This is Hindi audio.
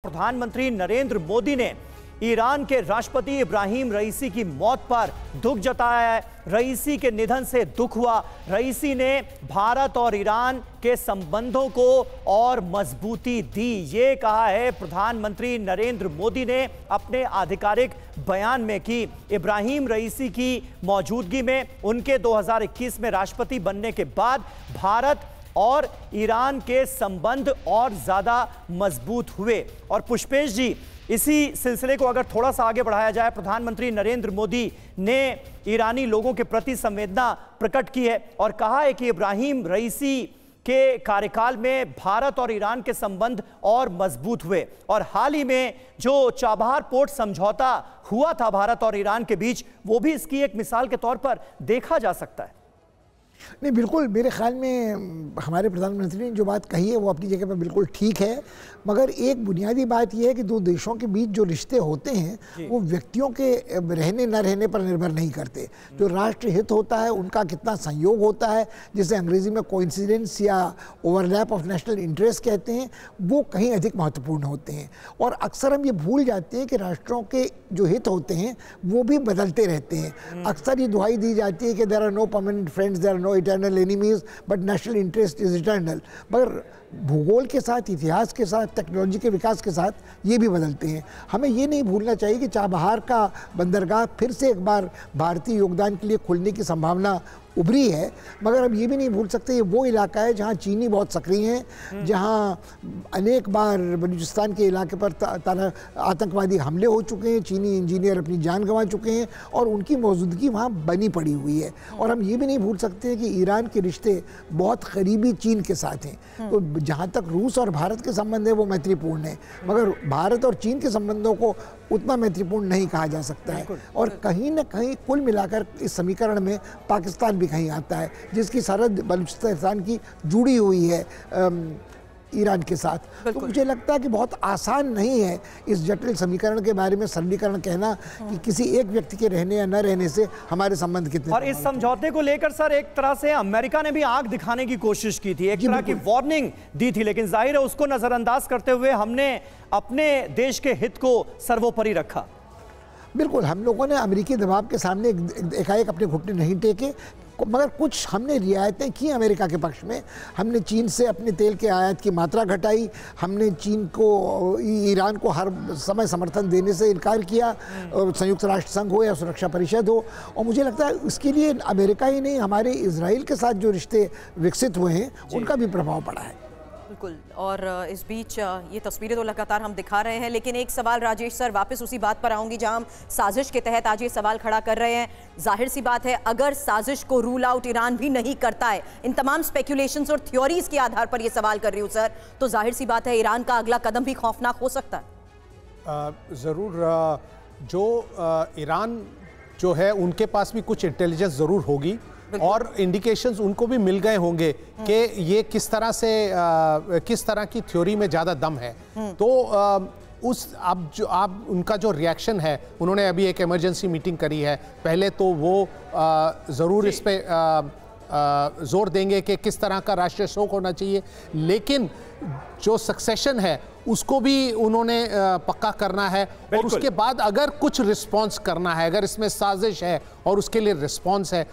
प्रधानमंत्री नरेंद्र मोदी ने ईरान के राष्ट्रपति इब्राहिम रईसी की मौत पर दुख जताया है। रईसी के निधन से दुख हुआ। रईसी ने भारत और ईरान के संबंधों को और मजबूती दी, ये कहा है प्रधानमंत्री नरेंद्र मोदी ने अपने आधिकारिक बयान में कि इब्राहिम रईसी की मौजूदगी में उनके 2021 में राष्ट्रपति बनने के बाद भारत और ईरान के संबंध और ज्यादा मजबूत हुए। और पुष्पेश जी, इसी सिलसिले को अगर थोड़ा सा आगे बढ़ाया जाए, प्रधानमंत्री नरेंद्र मोदी ने ईरानी लोगों के प्रति संवेदना प्रकट की है और कहा है कि इब्राहिम रईसी के कार्यकाल में भारत और ईरान के संबंध और मजबूत हुए। और हाल ही में जो चाबहार पोर्ट समझौता हुआ था भारत और ईरान के बीच, वो भी इसकी एक मिसाल के तौर पर देखा जा सकता है। नहीं, बिल्कुल मेरे ख्याल में हमारे प्रधानमंत्री ने जो बात कही है वो अपनी जगह पर बिल्कुल ठीक है, मगर एक बुनियादी बात यह है कि दो देशों के बीच जो रिश्ते होते हैं वो व्यक्तियों के रहने न रहने पर निर्भर नहीं करते। जो राष्ट्र हित होता है उनका कितना संयोग होता है, जिसे अंग्रेजी में कोइंसिडेंस या ओवरलैप ऑफ नेशनल इंटरेस्ट कहते हैं, वो कहीं अधिक महत्वपूर्ण होते हैं। और अक्सर हम ये भूल जाते हैं कि राष्ट्रों के जो हित होते हैं वो भी बदलते रहते हैं। अक्सर ये दुहाई दी जाती है कि there are no permanent friends, there are no eternal enemies, but national interest is eternal. मगर भूगोल के साथ, इतिहास के साथ, टेक्नोलॉजी के विकास के साथ ये भी बदलते हैं। हमें ये नहीं भूलना चाहिए कि चाबहार का बंदरगाह फिर से एक बार भारतीय योगदान के लिए खुलने की संभावना उभरी है, मगर अब ये भी नहीं भूल सकते ये वो इलाका है जहाँ चीनी बहुत सक्रिय हैं, जहाँ अनेक बार बलूचिस्तान के इलाके पर आतंकवादी हमले हो चुके हैं, चीनी इंजीनियर अपनी जान गंवा चुके हैं और उनकी मौजूदगी वहाँ बनी पड़ी हुई है। और हम ये भी नहीं भूल सकते कि ईरान के रिश्ते बहुत करीबी चीन के साथ हैं। तो जहाँ तक रूस और भारत के संबंध है वो मैत्रीपूर्ण है, मगर भारत और चीन के संबंधों को उतना मैत्रीपूर्ण नहीं कहा जा सकता है। और कहीं ना कहीं कुल मिलाकर इस समीकरण में पाकिस्तान भी कहीं आता है, जिसकी सरहद बलूचिस्तान की जुड़ी हुई है ईरान के साथ। तो मुझे लगता है कि बहुत आसान नहीं है इस जटिल समीकरण के बारे में सरलीकरण कहना कि किसी एक व्यक्ति के रहने या न रहने से हमारे संबंध कितने। और इस समझौते को लेकर सर एक तरह से अमेरिका ने भी आंख दिखाने की कोशिश की थी, एक तरह की वार्निंग दी थी, लेकिन जाहिर है उसको नजरअंदाज करते हुए हमने अपने देश के हित को सर्वोपरि रखा। बिल्कुल, हम लोगों ने अमेरिकी दबाव के सामने एकाएक अपने घुटने नहीं टेके, मगर कुछ हमने रियायतें की अमेरिका के पक्ष में। हमने चीन से अपने तेल के आयात की मात्रा घटाई, हमने चीन को, ईरान को हर समय समर्थन देने से इनकार किया, संयुक्त राष्ट्र संघ हो या सुरक्षा परिषद हो। और मुझे लगता है इसके लिए अमेरिका ही नहीं, हमारे इजराइल के साथ जो रिश्ते विकसित हुए हैं उनका भी प्रभाव पड़ा है। बिल्कुल। और इस बीच ये तस्वीरें तो लगातार हम दिखा रहे हैं, लेकिन एक सवाल राजेश सर, वापस उसी बात पर आऊंगी जहां हम साजिश के तहत आज ये सवाल खड़ा कर रहे हैं। जाहिर सी बात है, अगर साजिश को रूल आउट ईरान भी नहीं करता है, इन तमाम स्पेकुलेशंस और थ्योरीज के आधार पर ये सवाल कर रही हूँ सर, तो जाहिर सी बात है ईरान का अगला कदम भी खौफनाक हो सकता है। ज़रूर। जो ईरान जो है उनके पास भी कुछ इंटेलिजेंस ज़रूर होगी और इंडिकेशंस उनको भी मिल गए होंगे कि ये किस तरह की थ्योरी में ज़्यादा दम है। तो अब उनका जो रिएक्शन है, उन्होंने अभी एक इमरजेंसी मीटिंग करी है, पहले तो वो ज़रूर इस पे जोर देंगे कि किस तरह का राष्ट्रीय शोक होना चाहिए, लेकिन जो सक्सेशन है उसको भी उन्होंने पक्का करना है। और उसके बाद अगर कुछ रिस्पांस करना है, अगर इसमें साजिश है और उसके लिए रिस्पांस है,